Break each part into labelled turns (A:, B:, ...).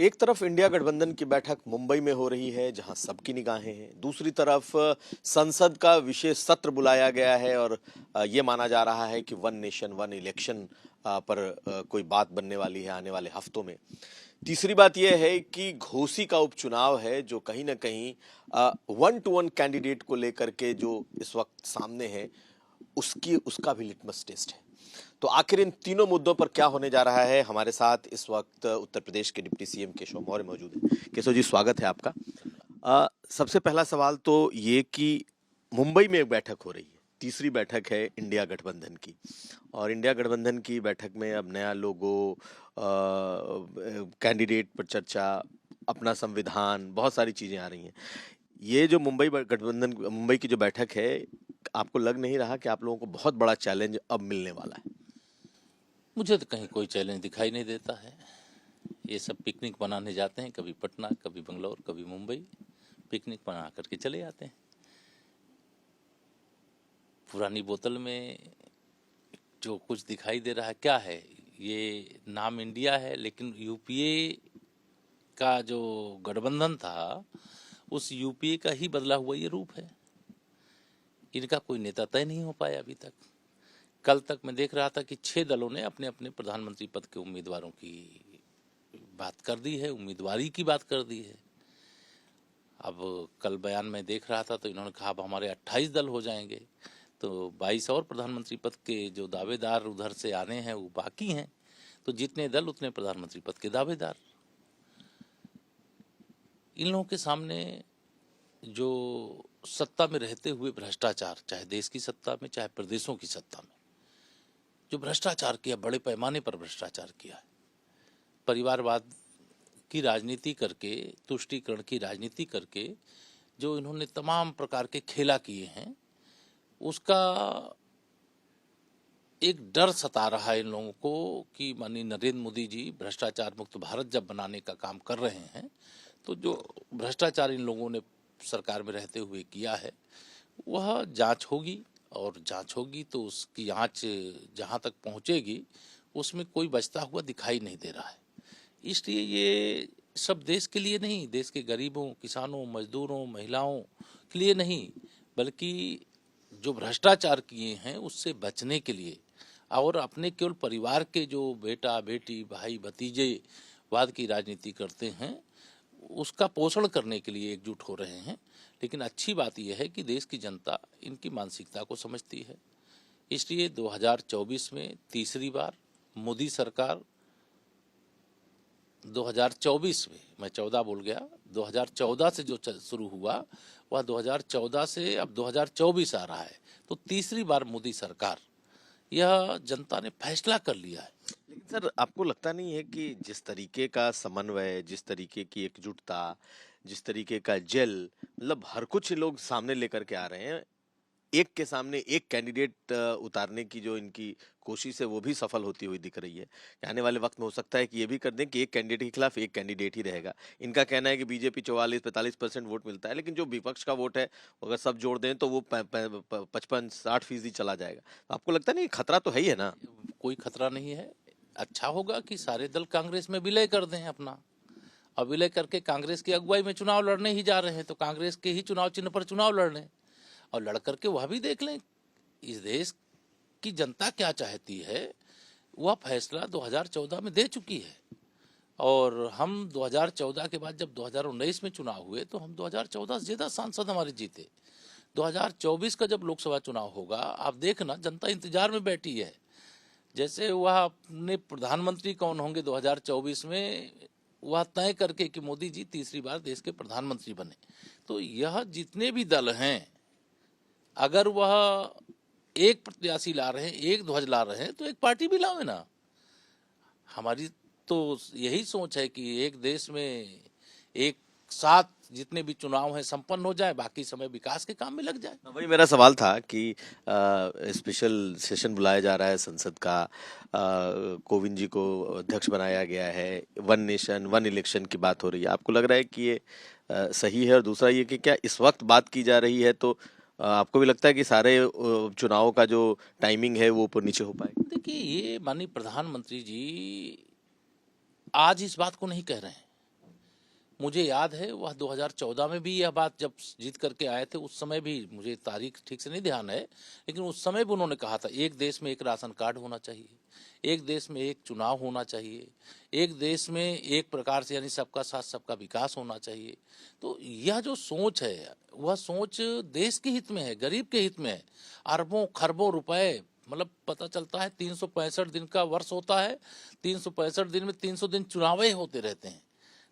A: एक तरफ इंडिया गठबंधन की बैठक मुंबई में हो रही है जहां सबकी निगाहें हैं। दूसरी तरफ संसद का विशेष सत्र बुलाया गया है और ये माना जा रहा है कि वन नेशन वन इलेक्शन पर कोई बात बनने वाली है आने वाले हफ्तों में। तीसरी बात यह है कि घोसी का उपचुनाव है जो कहीं ना कहीं वन टू वन कैंडिडेट को लेकर के जो इस वक्त सामने है उसका भी लिटमस टेस्ट है। तो आखिर इन तीनों मुद्दों पर क्या होने जा रहा है, हमारे साथ इस वक्त उत्तर प्रदेश के डिप्टी सीएम केशव मौर्य मौजूद हैं। केशव जी, स्वागत है आपका। सबसे पहला सवाल तो ये कि मुंबई में एक बैठक हो रही है, तीसरी बैठक है इंडिया गठबंधन की, और इंडिया गठबंधन की बैठक में अब नया लोगो, कैंडिडेट पर चर्चा, अपना संविधान, बहुत सारी चीजें आ रही हैं। ये जो मुंबई की जो बैठक है, आपको लग नहीं रहा कि आप लोगों को बहुत बड़ा चैलेंज अब मिलने वाला है?
B: मुझे तो कहीं कोई चैलेंज दिखाई नहीं देता है। ये सब पिकनिक बनाने जाते हैं, कभी पटना, कभी बंगलौर, कभी मुंबई, पिकनिक बना करके चले जाते हैं। पुरानी बोतल में जो कुछ दिखाई दे रहा है क्या है? ये नाम इंडिया है, लेकिन यूपीए का जो गठबंधन था उस यूपीए का ही बदला हुआ ये रूप है। इनका कोई नेता तय नहीं हो पाया अभी तक। कल तक मैं देख रहा था कि 6 दलों ने अपने अपने प्रधानमंत्री पद के उम्मीदवारों की बात कर दी है, उम्मीदवारी की बात कर दी है। अब कल बयान में देख रहा था तो इन्होंने कहा अब हमारे 28 दल हो जाएंगे, तो 22 और प्रधानमंत्री पद के जो दावेदार उधर से आने हैं वो बाकी हैं। तो जितने दल उतने प्रधानमंत्री पद के दावेदार। इन लोगों के सामने जो सत्ता में रहते हुए भ्रष्टाचार, चाहे देश की सत्ता में चाहे प्रदेशों की सत्ता में, जो भ्रष्टाचार किया, बड़े पैमाने पर भ्रष्टाचार किया है, परिवारवाद की राजनीति करके, तुष्टीकरण की राजनीति करके जो इन्होंने तमाम प्रकार के खेला किए हैं, उसका एक डर सता रहा है इन लोगों को कि माननीय नरेंद्र मोदी जी भ्रष्टाचार मुक्त भारत जब बनाने का काम कर रहे हैं तो जो भ्रष्टाचार इन लोगों ने सरकार में रहते हुए किया है वह जांच होगी, और जांच होगी तो उसकी जांच जहां तक पहुंचेगी उसमें कोई बचता हुआ दिखाई नहीं दे रहा है। इसलिए ये सब देश के लिए नहीं, देश के गरीबों, किसानों, मजदूरों, महिलाओं के लिए नहीं, बल्कि जो भ्रष्टाचार किए हैं उससे बचने के लिए और अपने केवल परिवार के जो बेटा बेटी भाई भतीजे वाद की राजनीति करते हैं उसका पोषण करने के लिए एकजुट हो रहे हैं। लेकिन अच्छी बात यह है कि देश की जनता इनकी मानसिकता को समझती है। इसलिए 2024 में तीसरी बार मोदी सरकार 2024 में, मैं 14 बोल गया, 2014 से जो शुरू हुआ वह 2014 से अब 2024 आ रहा है, तो तीसरी बार मोदी सरकार, यह जनता ने फैसला कर लिया है।
A: लेकिन सर, आपको लगता नहीं है कि जिस तरीके का समन्वय, जिस तरीके की एकजुटता, जिस तरीके का जेल, मतलब हर कुछ लोग सामने लेकर के आ रहे हैं, एक के सामने एक कैंडिडेट उतारने की जो इनकी कोशिश है वो भी सफल होती हुई दिख रही है कि आने वाले वक्त में हो सकता है कि ये भी कर दें कि एक कैंडिडेट के खिलाफ एक कैंडिडेट ही रहेगा। इनका कहना है कि बीजेपी 44-45% वोट मिलता है, लेकिन जो विपक्ष का वोट है अगर सब जोड़ दें तो वो 55-60% चला जाएगा। तो आपको लगता नहीं खतरा तो है ही है ना?
B: कोई खतरा नहीं है। अच्छा होगा कि सारे दल कांग्रेस में विलय कर दें अपना, और विलय करके कांग्रेस की अगुवाई में चुनाव लड़ने ही जा रहे हैं तो कांग्रेस के ही चुनाव चिन्ह पर चुनाव लड़ लें, और लड़ करके वह भी देख लें इस देश की जनता क्या चाहती है। वह फैसला 2014 में दे चुकी है, और हम 2014 के बाद जब 2019 में चुनाव हुए तो हम 2014 से ज्यादा सांसद हमारे जीते। 2024 का जब लोकसभा चुनाव होगा आप देखना, जनता इंतजार में बैठी है। जैसे वह अपने प्रधानमंत्री कौन होंगे 2024 में वह तय करके कि मोदी जी तीसरी बार देश के प्रधानमंत्री बने। तो यह जितने भी दल हैं, अगर वह एक प्रत्याशी ला रहे हैं, एक ध्वज ला रहे हैं, तो एक पार्टी भी लावे ना। हमारी तो यही सोच है कि एक देश में एक साथ जितने भी चुनाव हैं संपन्न हो जाए, बाकी समय विकास के काम में लग जाए।
A: वही मेरा सवाल था कि स्पेशल सेशन बुलाया जा रहा है संसद का, कोविंद जी को अध्यक्ष बनाया गया है, वन नेशन वन इलेक्शन की बात हो रही है, आपको लग रहा है कि ये सही है? और दूसरा ये कि क्या इस वक्त बात की जा रही है तो आपको भी लगता है कि सारे चुनावों का जो टाइमिंग है वो ऊपर नीचे हो पाएगा?
B: देखिए, ये माननीय प्रधानमंत्री जी आज इस बात को नहीं कह रहे हैं, मुझे याद है वह 2014 में भी यह बात जब जीत करके आए थे, उस समय भी, मुझे तारीख ठीक से नहीं ध्यान है, लेकिन उस समय भी उन्होंने कहा था एक देश में एक राशन कार्ड होना चाहिए, एक देश में एक चुनाव होना चाहिए, एक देश में एक प्रकार से यानी सबका साथ सबका विकास होना चाहिए। तो यह जो सोच है वह सोच देश के हित में है, गरीब के हित में है। अरबों खरबों रुपए, मतलब पता चलता है 365 दिन का वर्ष होता है, 365 दिन में 300 दिन चुनाव होते रहते हैं।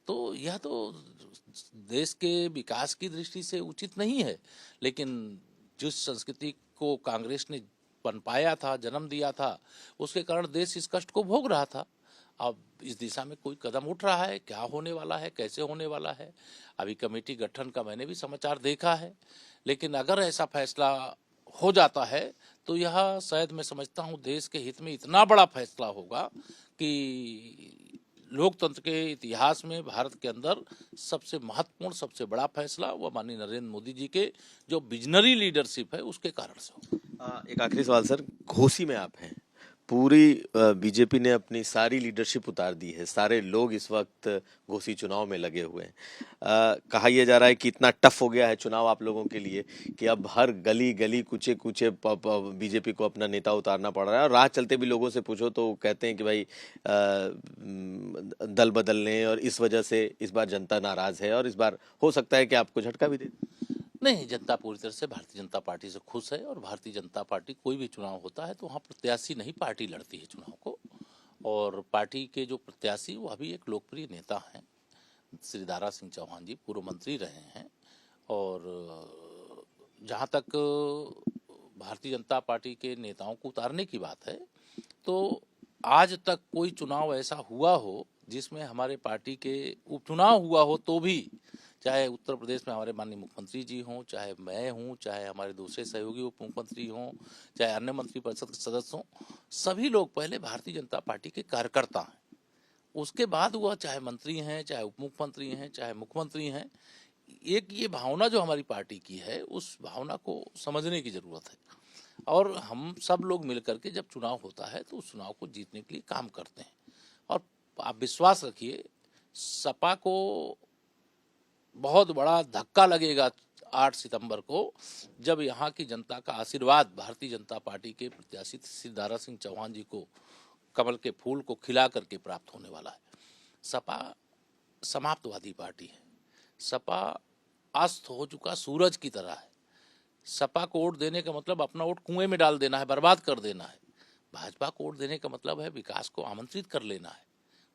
B: तो यह तो देश के विकास की दृष्टि से उचित नहीं है। लेकिन जिस संस्कृति को कांग्रेस ने पनपाया था, जन्म दिया था, उसके कारण देश इस कष्ट को भोग रहा था। अब इस दिशा में कोई कदम उठ रहा है, क्या होने वाला है, कैसे होने वाला है, अभी कमेटी गठन का मैंने भी समाचार देखा है। लेकिन अगर ऐसा फैसला हो जाता है तो यह शायद मैं समझता हूँ देश के हित में इतना बड़ा फैसला होगा कि लोकतंत्र के इतिहास में भारत के अंदर सबसे महत्वपूर्ण, सबसे बड़ा फैसला वह माननीय नरेंद्र मोदी जी के जो विजनरी लीडरशिप है उसके कारण से होगा।
A: एक आखिरी सवाल सर, घोसी में आप हैं, पूरी बीजेपी ने अपनी सारी लीडरशिप उतार दी है, सारे लोग इस वक्त घोसी चुनाव में लगे हुए हैं। कहा यह जा रहा है कि इतना टफ हो गया है चुनाव आप लोगों के लिए कि अब हर गली गली कुचे कुचे बीजेपी को अपना नेता उतारना पड़ रहा है, और राह चलते भी लोगों से पूछो तो कहते हैं कि भाई दल बदलने, और इस वजह से इस बार जनता नाराज है और इस बार हो सकता है कि आपको झटका भी दे।
B: नहीं, जनता पूरी तरह से भारतीय जनता पार्टी से खुश है, और भारतीय जनता पार्टी कोई भी चुनाव होता है तो वहाँ प्रत्याशी नहीं, पार्टी लड़ती है चुनाव को। और पार्टी के जो प्रत्याशी वह भी एक लोकप्रिय नेता हैं, श्री दारा सिंह चौहान जी पूर्व मंत्री रहे हैं। और जहाँ तक भारतीय जनता पार्टी के नेताओं को उतारने की बात है, तो आज तक कोई चुनाव ऐसा हुआ हो जिसमें हमारे पार्टी के उपचुनाव हुआ हो तो भी, चाहे उत्तर प्रदेश में हमारे माननीय मुख्यमंत्री जी हों, चाहे मैं हूं, चाहे हमारे दूसरे सहयोगी उप मुख्यमंत्री हों, चाहे अन्य मंत्रिपरिषद के सदस्य हों, सभी लोग पहले भारतीय जनता पार्टी के कार्यकर्ता हैं, उसके बाद वह चाहे मंत्री हैं, चाहे उप मुख्यमंत्री हैं, चाहे मुख्यमंत्री हैं। एक ये भावना जो हमारी पार्टी की है, उस भावना को समझने की जरूरत है। और हम सब लोग मिलकर के जब चुनाव होता है तो उस चुनाव को जीतने के लिए काम करते हैं। और आप विश्वास रखिए, सपा को बहुत बड़ा धक्का लगेगा 8 सितंबर को, जब यहाँ की जनता का आशीर्वाद भारतीय जनता पार्टी के प्रत्याशी श्री दारा सिंह चौहान जी को कमल के फूल को खिला करके प्राप्त होने वाला है। सपा समाप्तवादी पार्टी है, सपा अस्त हो चुका सूरज की तरह है। सपा को वोट देने का मतलब अपना वोट कुएं में डाल देना है, बर्बाद कर देना है। भाजपा को वोट देने का मतलब है विकास को आमंत्रित कर लेना है,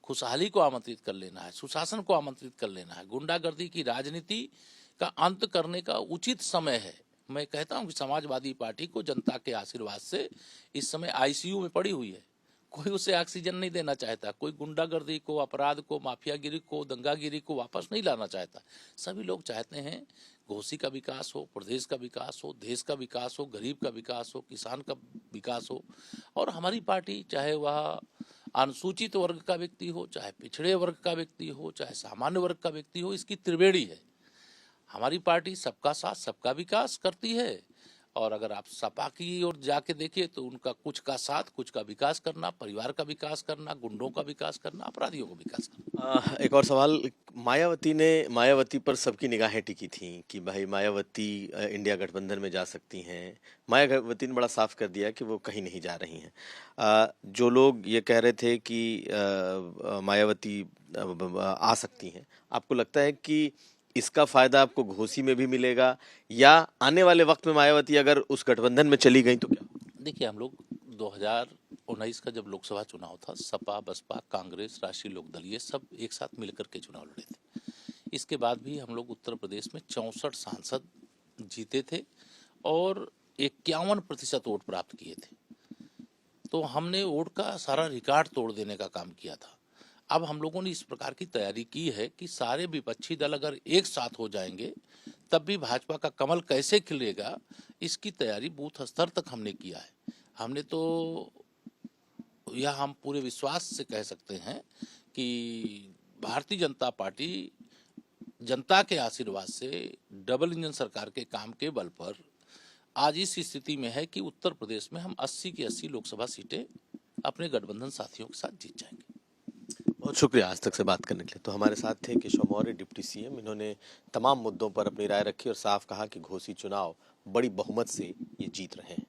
B: खुशहाली को आमंत्रित कर लेना है, सुशासन को आमंत्रित कर लेना है, गुंडागर्दी की राजनीति का अंत करने का उचित समय है। मैं कहता हूं कि समाजवादी पार्टी को जनता के आशीर्वाद से इस समय आईसीयू में पड़ी हुई है, कोई उसे ऑक्सीजन नहीं देना चाहता, कोई गुंडागर्दी को, अपराध को, माफियागिरी को, दंगागिरी को वापस नहीं लाना चाहता। सभी लोग चाहते हैं घोसी का विकास हो, प्रदेश का विकास हो, देश का विकास हो, गरीब का विकास हो, किसान का विकास हो। और हमारी पार्टी चाहे वह अनुसूचित वर्ग का व्यक्ति हो, चाहे पिछड़े वर्ग का व्यक्ति हो, चाहे सामान्य वर्ग का व्यक्ति हो, इसकी त्रिवेणी है। हमारी पार्टी सबका साथ सबका विकास करती है। और अगर आप सपा की ओर जाके देखिए तो उनका कुछ का साथ, कुछ का विकास करना, परिवार का विकास करना, गुंडों का विकास करना, अपराधियों का विकास करना।
A: एक और सवाल, मायावती पर सबकी निगाहें टिकी थी कि भाई मायावती इंडिया गठबंधन में जा सकती हैं। मायावती ने बड़ा साफ कर दिया कि वो कहीं नहीं जा रही हैं। जो लोग ये कह रहे थे कि मायावती आ सकती हैं, आपको लगता है कि इसका फायदा आपको घोसी में भी मिलेगा, या आने वाले वक्त में मायावती अगर उस गठबंधन में चली गई तो क्या?
B: देखिए, हम लोग 2019 का जब लोकसभा चुनाव था, सपा, बसपा, कांग्रेस, राष्ट्रीय लोकदल, ये सब एक साथ मिलकर के चुनाव लड़े थे। इसके बाद भी हम लोग उत्तर प्रदेश में 64 सांसद जीते थे और 51% वोट प्राप्त किए थे। तो हमने वोट का सारा रिकॉर्ड तोड़ देने का काम किया था। अब हम लोगों ने इस प्रकार की तैयारी की है कि सारे विपक्षी दल अगर एक साथ हो जाएंगे तब भी भाजपा का कमल कैसे खिलेगा, इसकी तैयारी बूथ स्तर तक हमने किया है। हमने तो यह हम पूरे विश्वास से कह सकते हैं कि भारतीय जनता पार्टी जनता के आशीर्वाद से डबल इंजन सरकार के काम के बल पर आज इस स्थिति में है कि उत्तर प्रदेश में हम 80 की 80 लोकसभा सीटें अपने गठबंधन साथियों के साथ जीत जाएंगे।
A: बहुत शुक्रिया आज तक से बात करने के लिए। तो हमारे साथ थे केशव मौर्य, डिप्टी सीएम। इन्होंने तमाम मुद्दों पर अपनी राय रखी और साफ कहा कि घोसी चुनाव बड़ी बहुमत से ये जीत रहे हैं।